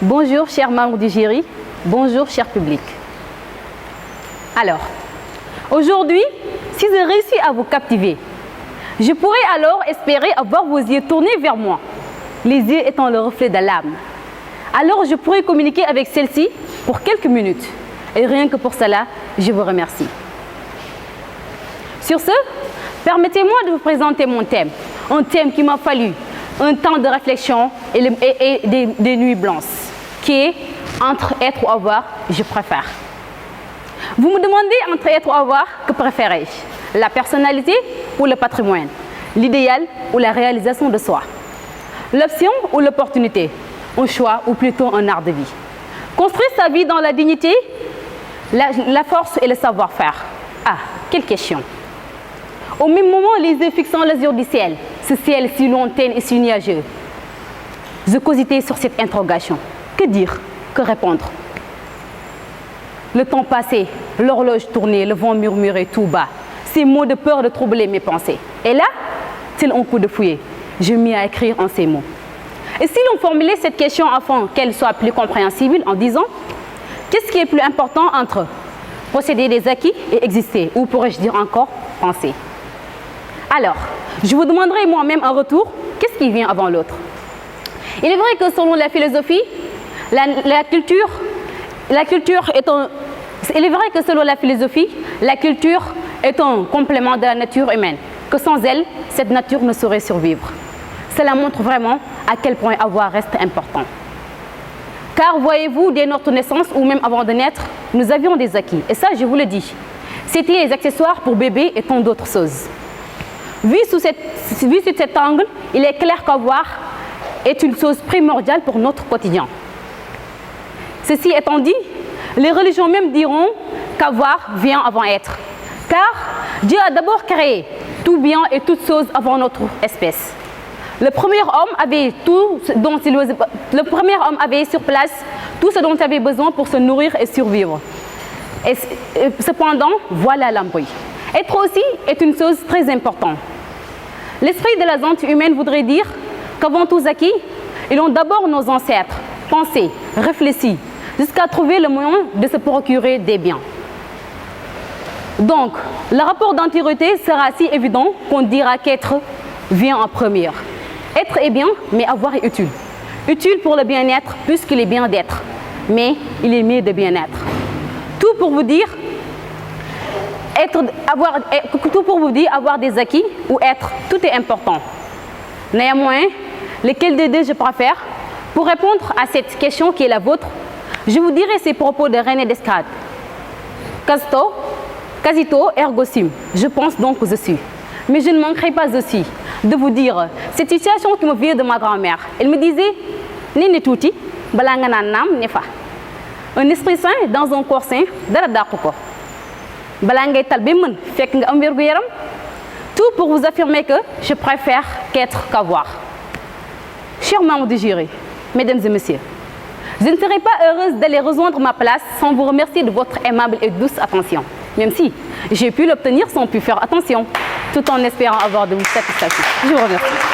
Bonjour, chers membres du jury. Bonjour, cher public. Alors, aujourd'hui, si je réussis à vous captiver, je pourrais alors espérer avoir vos yeux tournés vers moi, les yeux étant le reflet de l'âme. Alors, je pourrais communiquer avec celle-ci pour quelques minutes. Et rien que pour cela, je vous remercie. Sur ce, permettez-moi de vous présenter mon thème. Un thème qui m'a fallu un temps de réflexion et des nuits blanches, qui est entre être ou avoir, je préfère. Vous me demandez entre être ou avoir, que préférez-je? La personnalité ou le patrimoine? L'idéal ou la réalisation de soi? L'option ou l'opportunité? Un choix ou plutôt un art de vie? Construire sa vie dans la dignité, la force et le savoir-faire. Ah, quelle question! Au même moment, les yeux fixant l'azur du ciel, ce ciel si lointain et si nuageux. Je cogitais sur cette interrogation. Que dire? Que répondre? Le temps passait, l'horloge tournait, le vent murmurait tout bas. Ces mots de peur de troubler mes pensées. Et là, tel un coup de fouet, je mis à écrire en ces mots. Et si l'on formulait cette question afin qu'elle soit plus compréhensible en disant qu'est-ce qui est plus important entre posséder des acquis et exister, ou pourrais-je dire encore penser? Alors, je vous demanderai moi-même en retour qu'est-ce qui vient avant l'autre. Il est vrai que selon la philosophie, la culture est un... Il est vrai que selon la philosophie, la culture est un complément de la nature humaine, que sans elle, cette nature ne saurait survivre. Cela montre vraiment à quel point avoir reste important. Car voyez-vous, dès notre naissance ou même avant de naître, nous avions des acquis. Et ça, je vous le dis, c'était les accessoires pour bébé et tant d'autres choses. Vu sous cet angle, il est clair qu'avoir est une chose primordiale pour notre quotidien. Ceci étant dit, les religions même diront qu'avoir vient avant être. Car Dieu a d'abord créé tout bien et toute chose avant notre espèce. Le premier homme avait sur place tout ce dont il avait besoin pour se nourrir et survivre. Et cependant, voilà l'embrouille. Être aussi est une chose très importante. L'esprit de la gente humaine voudrait dire qu'avant tous acquis, ils ont d'abord nos ancêtres pensé, réfléchi, jusqu'à trouver le moyen de se procurer des biens. Donc, le rapport d'antériorité sera si évident qu'on dira qu'être vient en première. Être est bien, mais avoir est utile. Utile pour le bien-être plus qu'il est bien d'être, mais il est mieux de bien-être. Tout pour vous dire avoir des acquis ou être, tout est important. Néanmoins, lequel des deux je préfère? Pour répondre à cette question qui est la vôtre, je vous dirai ces propos de René Descartes. Casito ergo sum. Je pense donc que je suis. Mais je ne manquerai pas aussi de vous dire cette situation qui me vient de ma grand-mère. Elle me disait, Nini touti, balangana nam nefa. Un esprit sain dans un corps sain, dara dakuko. Balangay talbemun, fek nga am wergu yaram. Tout pour vous affirmer que je préfère qu'être qu'avoir. Chers membres du jury, mesdames et messieurs, je ne serais pas heureuse d'aller rejoindre ma place sans vous remercier de votre aimable et douce attention. Même si j'ai pu l'obtenir sans plus faire attention, tout en espérant avoir de vous satisfaire. Je vous remercie.